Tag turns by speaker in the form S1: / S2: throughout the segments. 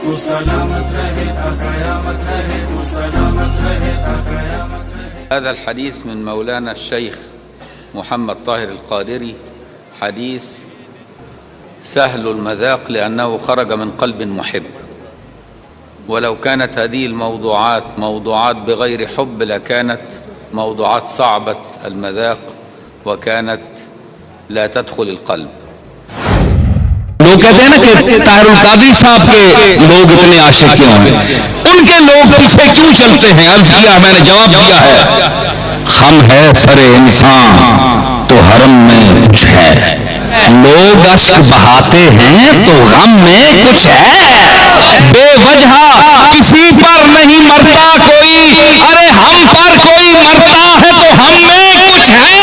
S1: تو سلامت رہے تا قیامت رہے، تو سلامت رہے تا قیامت رہے.
S2: هذا الحديث من مولانا الشيخ محمد طاهر القادري، حديث سهل المذاق لأنه خرج من قلب محب، ولو كانت هذه الموضوعات موضوعات بغير حب لكانت موضوعات صعبة المذاق وكانت لا تدخل القلب.
S3: لوگ کہتے ہیں نا کہ طاہر القادری صاحب کے لوگ اتنے عاشق کیوں ہیں، ان کے لوگ پیچھے کیوں چلتے ہیں؟ عرض کیا، میں نے جواب دیا ہے، ہم ہے سر انسان تو حرم میں کچھ ہے، لوگ اشک بہاتے ہیں تو غم میں کچھ ہے، بے وجہ کسی پر نہیں مرتا کوئی، ارے ہم پر کوئی مرتا ہے تو ہم میں کچھ ہے.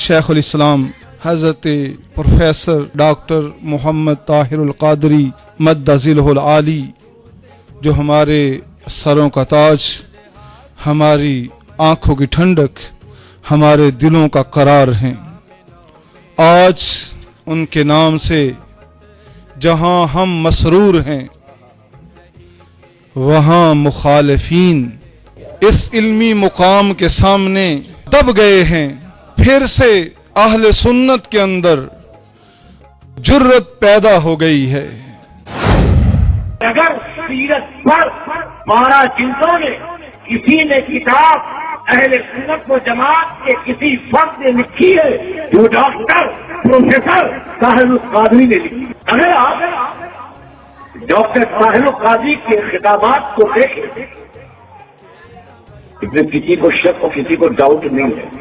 S4: شیخ الاسلام حضرت پروفیسر ڈاکٹر محمد طاہر القادری مد ذیلہ العالی، جو ہمارے سروں کا تاج، ہماری آنکھوں کی ٹھنڈک، ہمارے دلوں کا قرار ہیں، آج ان کے نام سے جہاں ہم مسرور ہیں وہاں مخالفین اس علمی مقام کے سامنے دب گئے ہیں. پھر سے اہل سنت کے اندر جرت پیدا ہو گئی ہے.
S5: اگر سیرت پر 12 جلدوں میں کسی نے کتاب اہل سنت و جماعت کے کسی فرد نے لکھی ہے جو ڈاکٹر پروفیسر طاہر القادری نے لکھی، اگر آپ ڈاکٹر طاہر القادری کے خطابات کو دیکھیں، اس میں کسی کو شک اور کسی کو ڈاؤٹ نہیں ہے.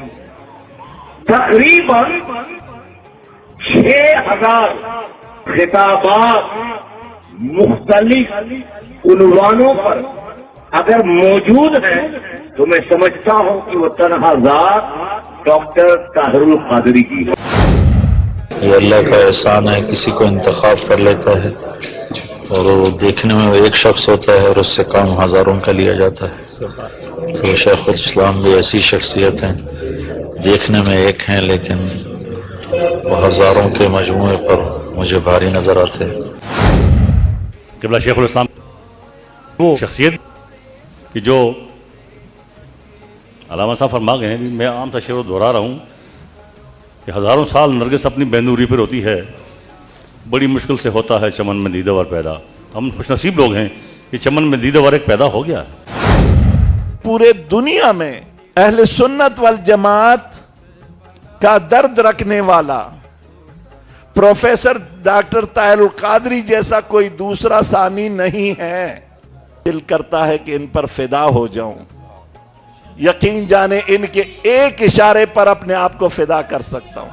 S5: تقریباً 6000 خطابات مختلف عنوانوں پر اگر موجود ہیں تو میں سمجھتا ہوں کہ وہ تنہا ذات ڈاکٹر طاہر القادری کی ہے.
S6: یہ اللہ کا احسان ہے، کسی کو انتخاب کر لیتا ہے اور وہ دیکھنے میں وہ ایک شخص ہوتا ہے اور اس سے کام ہزاروں کا لیا جاتا ہے. تو شیخ الاسلام بھی ایسی شخصیت ہیں، دیکھنے میں ایک ہیں لیکن وہ ہزاروں کے مجموعے پر مجھے بھاری نظر آتے ہیں.
S7: قبلہ شیخ الاسلام وہ شخصیت کہ جو علامہ صاحب فرما گئے ہیں، میں عام سا شعر دہرا رہا ہوں کہ ہزاروں سال نرگس اپنی بینوری پر ہوتی ہے، بڑی مشکل سے ہوتا ہے چمن میں دیدہ ور پیدا. ہم خوش نصیب لوگ ہیں کہ چمن میں دیدہ ور ایک پیدا ہو گیا.
S8: پورے دنیا میں اہل سنت والجماعت کا درد رکھنے والا پروفیسر ڈاکٹر طاہر القادری جیسا کوئی دوسرا ثانی نہیں ہے. دل کرتا ہے کہ ان پر فدا ہو جاؤں، یقین جانے ان کے ایک اشارے پر اپنے آپ کو فدا کر سکتا ہوں.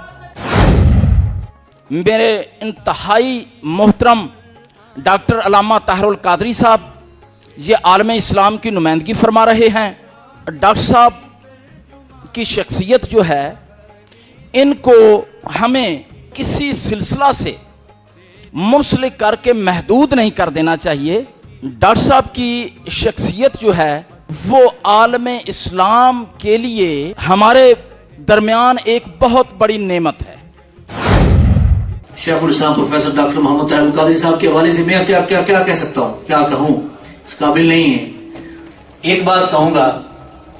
S9: میرے انتہائی محترم ڈاکٹر علامہ طاہر القادری صاحب یہ عالم اسلام کی نمائندگی فرما رہے ہیں. ڈاکٹر صاحب کی شخصیت جو ہے ان کو ہمیں کسی سلسلہ سے منسلک کر کے محدود نہیں کر دینا چاہیے. ڈاکٹر صاحب کی شخصیت جو ہے وہ عالم اسلام کے لیے ہمارے درمیان ایک بہت بڑی نعمت ہے.
S10: شیخ الاسلام پروفیسر ڈاکٹر محمد طاہر القادری صاحب کے حوالے سے میں کیا کہہ سکتا ہوں، کیا کہوں، اس قابل نہیں ہے. ایک بات کہوں گا،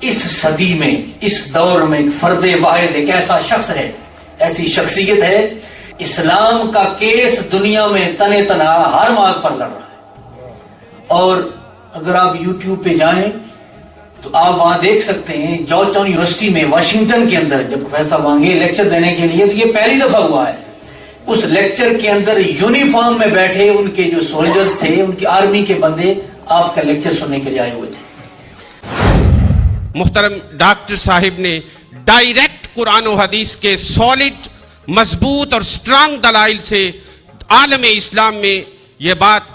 S10: اس صدی میں، اس دور میں فرد واحد ایک ایسا شخص ہے، ایسی شخصیت ہے، اسلام کا کیس دنیا میں تنے تنہا ہر ماز پر لڑ رہا ہے. اور اگر آپ یوٹیوب پہ جائیں تو آپ وہاں دیکھ سکتے ہیں جارج ٹاؤن یونیورسٹی میں واشنگٹن کے اندر جب پروفیسر وہاں گئے لیکچر دینے کے لیے تو یہ پہلی دفعہ ہوا ہے. اس لیکچر کے اندر یونیفارم میں بیٹھے ان کے جو سولجرز تھے، ان کی آرمی کے بندے آپ کا لیکچر سننے کے لیے آئے ہوئے تھے.
S11: محترم ڈاکٹر صاحب نے ڈائریکٹ قرآن و حدیث کے سالڈ، مضبوط اور سٹرانگ دلائل سے عالم اسلام میں یہ بات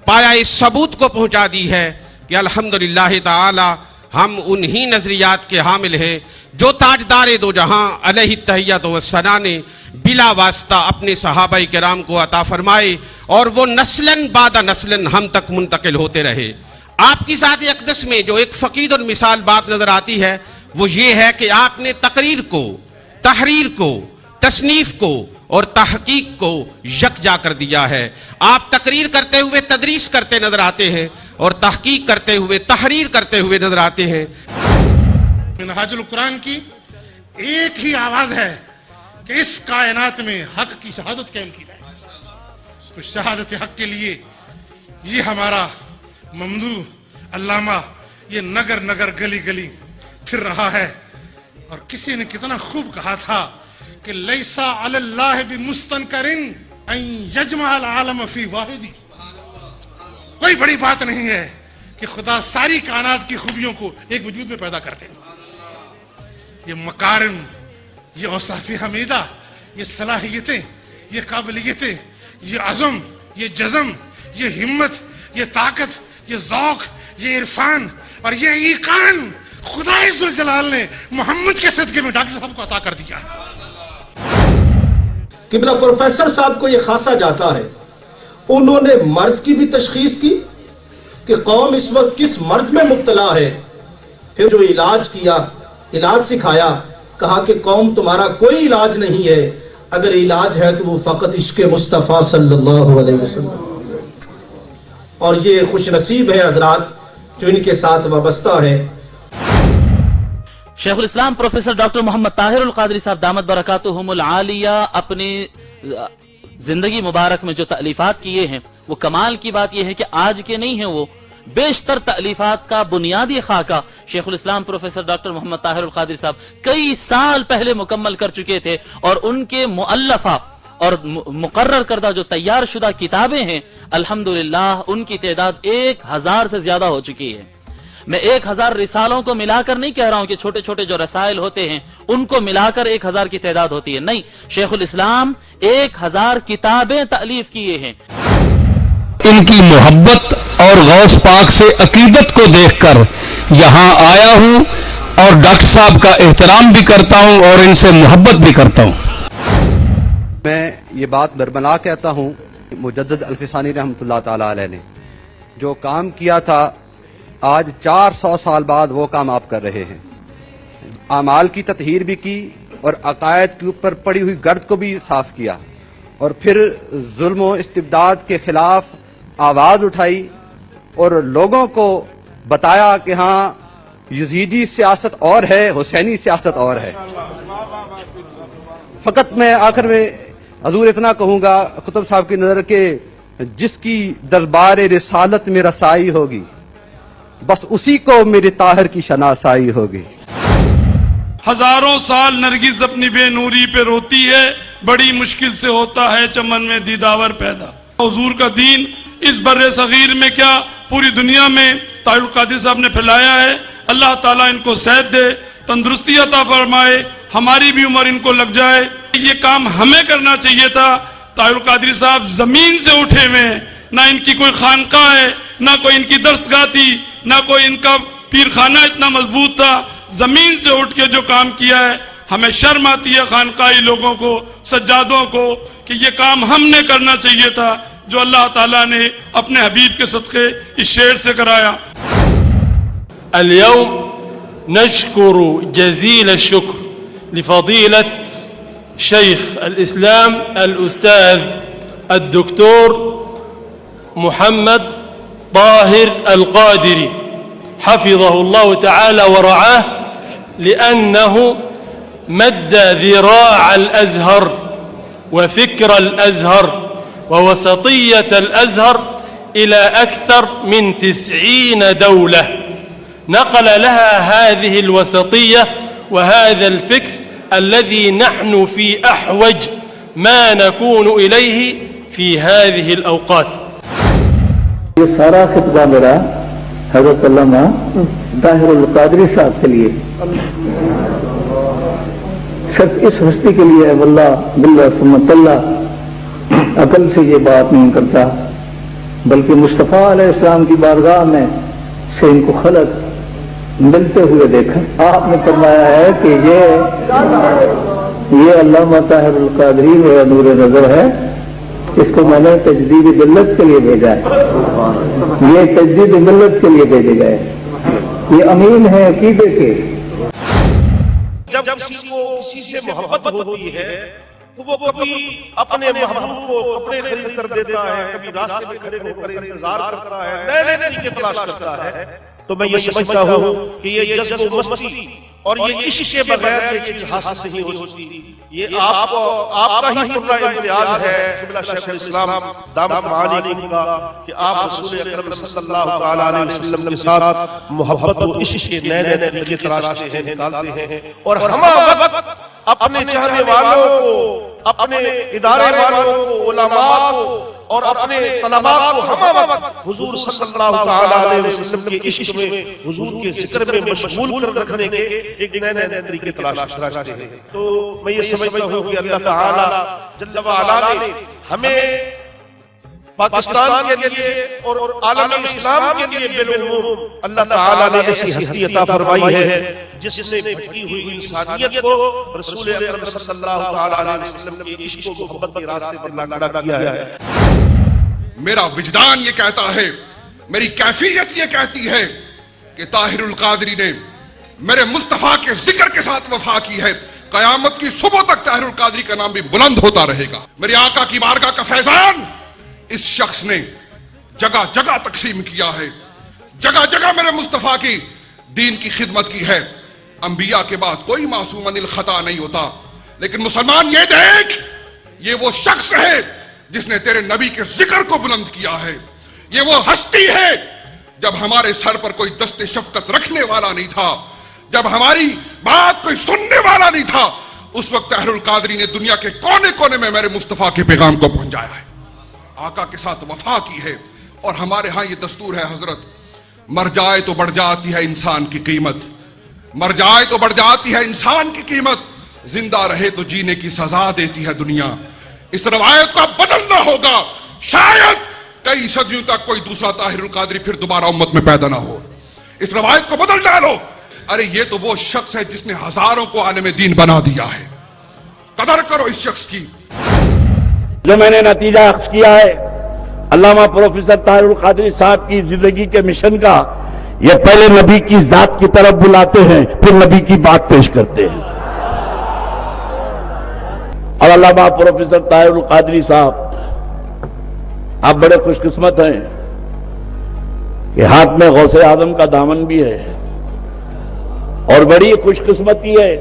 S11: پایہ ثبوت کو پہنچا دی ہے کہ الحمدللہ تعالی ہم انہی نظریات کے حامل ہیں جو تاجدار دو جہاں علیہ التحیۃ والثناء نے بلا واسطہ اپنے صحابہ کرام کو عطا فرمائے اور وہ نسلاً بعد نسلاً ہم تک منتقل ہوتے رہے. آپ کی ذات اقدس میں جو ایک فقید اور مثال بات نظر آتی ہے وہ یہ ہے کہ آپ نے تقریر کو، تحریر کو، تصنیف کو اور تحقیق کو یکجا کر دیا ہے. آپ تقریر کرتے ہوئے تدریس کرتے نظر آتے ہیں اور تحقیق کرتے ہوئے تحریر کرتے ہوئے نظر آتے ہیں.
S12: منہاج القرآن کی ایک ہی آواز ہے کہ اس کائنات میں حق کی شہادت قائم کی جائے. تو شہادت حق کے لیے یہ ہمارا ممدوح علامہ یہ نگر نگر گلی گلی پھر رہا ہے. اور کسی نے کتنا خوب کہا تھا کہ لیسا علی اللہ بمستنکرن ان یجمع العالم فی واحدی. کوئی بڑی بات نہیں ہے کہ خدا ساری کائنات کی خوبیوں کو ایک وجود میں پیدا کرتے ہیں. یہ مکارم، یہ اوصاف حمیدہ، یہ صلاحیتیں، یہ قابلیتیں، یہ عزم، یہ جزم، یہ ہمت، یہ طاقت، یہ ذوق، یہ عرفان اور یہ ایقان خدا ذوالجلال نے محمد کے صدقے میں ڈاکٹر صاحب کو عطا کر دیا.
S13: قبلہ پروفیسر صاحب کو یہ خاصا جاتا ہے. انہوں نے مرض کی بھی تشخیص کی کہ قوم اس وقت کس مرض میں مبتلا ہے. پھر جو علاج کیا، علاج سکھایا، کہا کہ قوم تمہارا کوئی علاج نہیں ہے، اگر علاج ہے تو وہ فقط عشق مصطفیٰ صلی اللہ علیہ وسلم. اور یہ خوش نصیب ہے حضرات جو ان کے ساتھ وابستہ ہے.
S9: شیخ الاسلام پروفیسر ڈاکٹر محمد طاہر القادری صاحب دامت برکاتہم العالیہ اپنی زندگی مبارک میں جو تألیفات کیے ہیں، وہ کمال کی بات یہ ہے کہ آج کے نہیں ہیں، وہ بیشتر تألیفات کا بنیادی خاکہ شیخ الاسلام پروفیسر ڈاکٹر محمد طاہر القادری صاحب کئی سال پہلے مکمل کر چکے تھے. اور ان کے مؤلفہ اور مقرر کردہ جو تیار شدہ کتابیں ہیں، الحمدللہ ان کی تعداد 1000 سے زیادہ ہو چکی ہے. میں 1000 رسالوں کو ملا کر نہیں کہہ رہا ہوں کہ چھوٹے چھوٹے جو رسائل ہوتے ہیں ان کو ملا کر 1000 کی تعداد ہوتی ہے، نہیں، شیخ الاسلام 1000 کتابیں تألیف کیے ہیں.
S3: ان کی محبت اور غوث پاک سے عقیدت کو دیکھ کر یہاں آیا ہوں اور ڈاکٹر صاحب کا احترام بھی کرتا ہوں اور ان سے محبت بھی کرتا ہوں.
S14: میں یہ بات برملا کہتا ہوں، مجدد الفسانی رحمۃ اللہ تعالی علیہ نے جو کام کیا تھا، آج 400 سال بعد وہ کام آپ کر رہے ہیں. اعمال کی تطہیر بھی کی اور عقائد کے اوپر پڑی ہوئی گرد کو بھی صاف کیا، اور پھر ظلم و استبداد کے خلاف آواز اٹھائی اور لوگوں کو بتایا کہ ہاں یزیدی سیاست اور ہے، حسینی سیاست اور ہے. فقط میں آخر میں حضور اتنا کہوں گا قطب صاحب کی نظر کہ جس کی دربار رسالت میں رسائی ہوگی بس اسی کو میرے طاہر کی شناسائی ہوگی.
S15: ہزاروں سال نرگس اپنی بے نوری پہ روتی ہے، بڑی مشکل سے ہوتا ہے چمن میں دیداور پیدا. حضور کا دین اس بر صغیر میں کیا پوری دنیا میں طاہر القادری صاحب نے پھیلایا ہے. اللہ تعالیٰ ان کو صحت دے، تندرستی عطا فرمائے، ہماری بھی عمر ان کو لگ جائے. یہ کام ہمیں کرنا چاہیے تھا. طاہر القادری صاحب زمین سے اٹھے ہوئے ہیں، نہ ان کی کوئی خانقاہ ہے، نہ کوئی ان کی درسگاہ تھی، نہ کوئی ان کا پیر خانہ اتنا مضبوط تھا. زمین سے اٹھ کے جو کام کیا ہے، ہمیں شرم آتی ہے خانقاہی لوگوں کو، سجادوں کو، کہ یہ کام ہم نے کرنا چاہیے تھا جو اللہ تعالیٰ نے اپنے حبیب کے صدقے اس شعر سے کرایا.
S16: اليوم نشكر جزيل الشكر لفضيلة شيخ الإسلام الأستاذ الدكتور محمد طاهر القادري حفظه الله تعالى ورعاه، لأنه مد ذراع الأزهر وفكر الأزهر ووسطية الأزهر إلى أكثر من 90 دولة، نقل لها هذه الوسطية وهذا الفكر الذي نحن في أحوج ما نكون إليه في هذه الأوقات.
S17: یہ سارا خطبہ میرا حضرت علامہ طاہر القادری صاحب کے لیے، صرف اس ہستی کے لیے ہے. واللہ باللہ ثم اللہ عقل سے یہ بات نہیں کرتا، بلکہ مصطفیٰ علیہ السلام کی بارگاہ میں سے ان کو خلق ملتے ہوئے دیکھا. آپ نے فرمایا ہے کہ یہ علامہ طاہر القادری میرا نور نظر ہے، اس کو میں نے تجدید ملت کے لیے بھیجا ہے. یہ تجدید ملت کے لیے بھیجے گئے، یہ امین ہے عقیدے کے.
S12: جب کسی کو کسی سے محبت ہوتی ہے
S18: تو وہ کبھی اپنے محبوب کو کپڑے خرید کر دیتا ہے، کبھی راستے میں کھڑے ہو کر انتظار کرتا ہے، نئے نئے طریقے تلاش کرتا ہے. تو میں یہ سمجھتا ہوں کہ یہ جذب و مستی اور یہ عشق کے بغیر یہ چیز حاصل نہیں ہو سکتی. یہ آپ کا ہی قرہ امتیاز ہے قبلہ شیخ الاسلام دامت معالیم کا کہ آپ رسول اکرم صلی اللہ علیہ وسلم کے ساتھ محبت و عشق کے نئے نئے طریقے تلاشتے ہیں، نکالتے ہیں، اور ہم وقت اپنے چاہنے والوں کو، اپنے ادارے والوں کو، علماء کو اور اپنے طلباء کو ہم وقت حضور صلی اللہ علیہ وسلم کے عشق میں، حضور کے ذکر میں مشغول کر رکھنے کے ایک نئے نئے طریقے تلاشتے ہیں. تو میں یہ سمجھتا ہوں کہ اللہ تعالیٰ جل وعلا نے ہمیں پاکستان کے لیے اور عالم اسلام کے لیے بالعموم اللہ تعالیٰ نے ایسی ہستی عطا فرمائی ہے جس نے بھٹکی ہوئی انسانیت کو رسول اکرم صلی اللہ علیہ وسلم کے عشق و محبت کے راستے پر کھڑا کیا ہے.
S19: میرا وجدان یہ کہتا ہے، میری کیفیت یہ کہتی ہے کہ طاہر القادری نے میرے مصطفیٰ کے ذکر کے ساتھ وفا کی ہے. قیامت کی صبح تک طاہر القادری کا نام بھی بلند ہوتا رہے گا. میرے آقا کی بارگاہ کا فیضان اس شخص نے جگہ جگہ تقسیم کیا ہے، جگہ جگہ میرے مصطفیٰ کی دین کی خدمت کی ہے. انبیاء کے بعد کوئی معصوم عن الخطا نہیں ہوتا، لیکن مسلمان یہ دیکھ، یہ وہ شخص ہے جس نے تیرے نبی کے ذکر کو بلند کیا ہے. یہ وہ ہستی ہے جب ہمارے سر پر کوئی دست شفقت رکھنے والا نہیں تھا، جب ہماری بات کوئی سننے والا نہیں تھا، اس وقت طاہر القادری نے دنیا کے کونے کونے میں میرے مصطفیٰ کے پیغام کو پہنچایا ہے. آقا کے ساتھ وفا کی ہے. اور ہمارے ہاں یہ دستور ہے حضرت، مر جائے تو بڑھ جاتی ہے انسان کی قیمت، مر جائے تو بڑھ جاتی ہے انسان کی قیمت، زندہ رہے تو جینے کی سزا دیتی ہے دنیا. اس روایت کو بدلنا ہوگا. شاید کئی صدیوں تک کوئی دوسرا طاہر القادری پھر دوبارہ امت میں پیدا نہ ہو. اس روایت کو بدل ڈالو. ارے یہ تو وہ شخص ہے جس نے ہزاروں کو عالم دین بنا دیا ہے. قدر کرو اس شخص کی.
S20: جو میں نے نتیجہ اخذ کیا ہے علامہ پروفیسر طاہر القادری صاحب کی زندگی کے مشن کا، یہ پہلے نبی کی ذات کی طرف بلاتے ہیں، پھر نبی کی بات پیش کرتے ہیں. اور علامہ پروفیسر طاہر القادری صاحب، آپ بڑے خوش قسمت ہیں کہ ہاتھ میں غوث اعظم کا دامن بھی ہے، اور بڑی خوش قسمتی ہے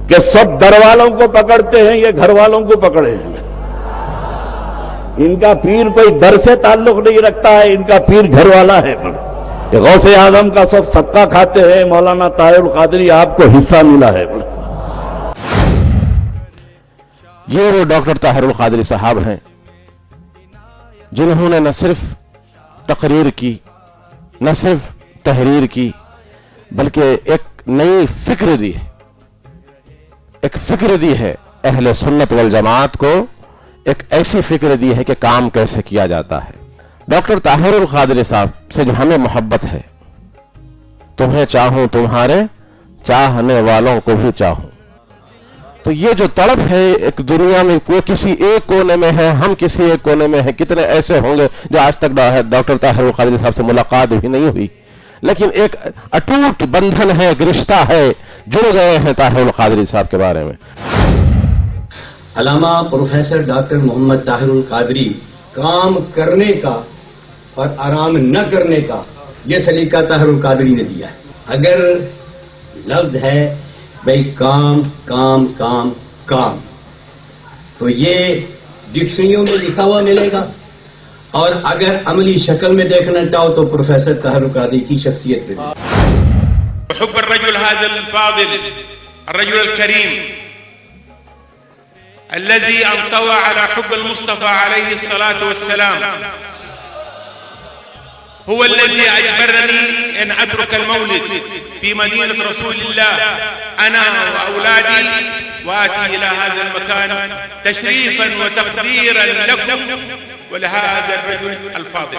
S20: کہ سب در والوں کو پکڑتے ہیں، یہ گھر والوں کو پکڑے ہیں. ان کا پیر کوئی در سے تعلق نہیں رکھتا ہے، ان کا پیر گھر والا ہے. غوث اعظم کا سب صدقہ کھاتے ہیں. مولانا طاہر القادری آپ کو حصہ ملا ہے.
S21: یہ وہ ڈاکٹر طاہر القادری صاحب ہیں جنہوں نے نہ صرف تقریر کی، نہ صرف تحریر کی، بلکہ ایک نئی فکر دی، ایک فکر دی ہے اہل سنت والجماعت کو، ایک ایسی فکر دی ہے کہ کام کیسے کیا جاتا ہے. ڈاکٹر طاہر القادری صاحب سے جو ہمیں محبت ہے، تمہیں چاہوں تمہارے چاہنے والوں کو بھی چاہوں، تو یہ جو تڑپ ہے ایک دنیا میں کوئی کسی ایک کونے میں ہے، ہم کسی ایک کونے میں ہیں. کتنے ایسے ہوں گے جو آج تک ڈاکٹر طاہر القادری صاحب سے ملاقات بھی نہیں ہوئی، لیکن ایک اٹوٹ بندھن ہے، ایک رشتہ ہے، جڑ گئے ہیں طاہر القادری صاحب کے بارے میں.
S22: علامہ پروفیسر ڈاکٹر محمد طاہر القادری کام کرنے کا اور آرام نہ کرنے کا یہ سلیقہ طاہر القادری نے دیا ہے. اگر لفظ ہے بھئی کام کام کام کام، تو یہ ڈکشنریوں میں لکھا ہوا ملے گا، اور اگر عملی شکل میں دیکھنا چاہو تو پروفیسر طاہر القادری کی شخصیت پہ.
S23: حب الرجل هذا الفاضل الرجل الكريم الذي انطوى على حب المصطفى عليه الصلاة والسلام هو الذي أجبرني أن أترك المولد في مدينة رسول الله أنا وأولادي وآتي إلى هذا المكان تشريفا وتقديرا لكم ولهذا الرجل الفاضل.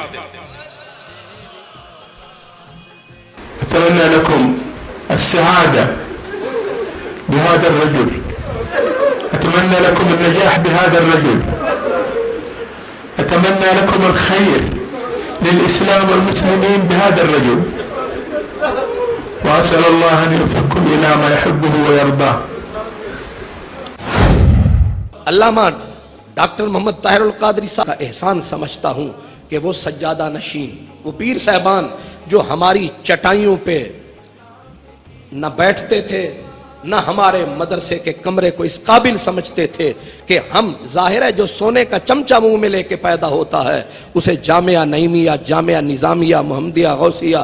S24: أتمنى لكم السعادة بهذا الرجل، أتمنى لكم النجاح بهذا الرجل، أتمنى لكم الخير للإسلام والمسلمين بهذا الرجل، وأسأل الله أن يوفقكم إلى ما يحبه ويرضاه.
S22: علامہ ڈاکٹر محمد طاہر القادری صاحب کا احسان سمجھتا ہوں کہ وہ سجادہ نشین، وہ پیر صاحبان جو ہماری چٹائیوں پہ نہ بیٹھتے تھے، نہ ہمارے مدرسے کے کمرے کو اس قابل سمجھتے تھے کہ ہم، ظاہر ہے جو سونے کا چمچہ منہ میں لے کے پیدا ہوتا ہے اسے جامعہ نعیمیہ، جامعہ نظامیہ، محمدیہ غوثیہ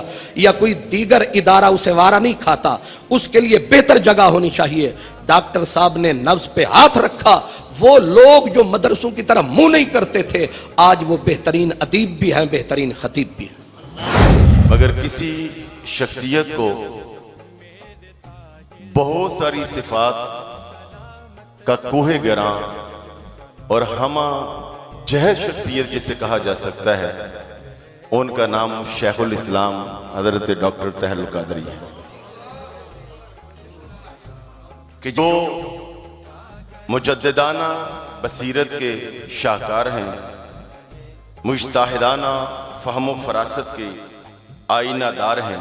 S22: یا کوئی دیگر ادارہ اسے وارا نہیں کھاتا، اس کے لیے بہتر جگہ ہونی چاہیے۔ ڈاکٹر صاحب نے نبض پہ ہاتھ رکھا، وہ لوگ جو مدرسوں کی طرح منہ نہیں کرتے تھے آج وہ بہترین ادیب بھی ہیں، بہترین خطیب بھی ہیں۔
S1: مگر کسی شخصیت کو بہت ساری صفات کا کوہ گراں اور ہمہ جہد شخصیت جسے کہا جا سکتا ہے، ان کا نام شیخ الاسلام حضرت ڈاکٹر طاہر القادری ہے، کہ جو مجددانہ بصیرت کے شاہکار ہیں، مجتہدانہ فہم و فراست کے آئینہ دار ہیں۔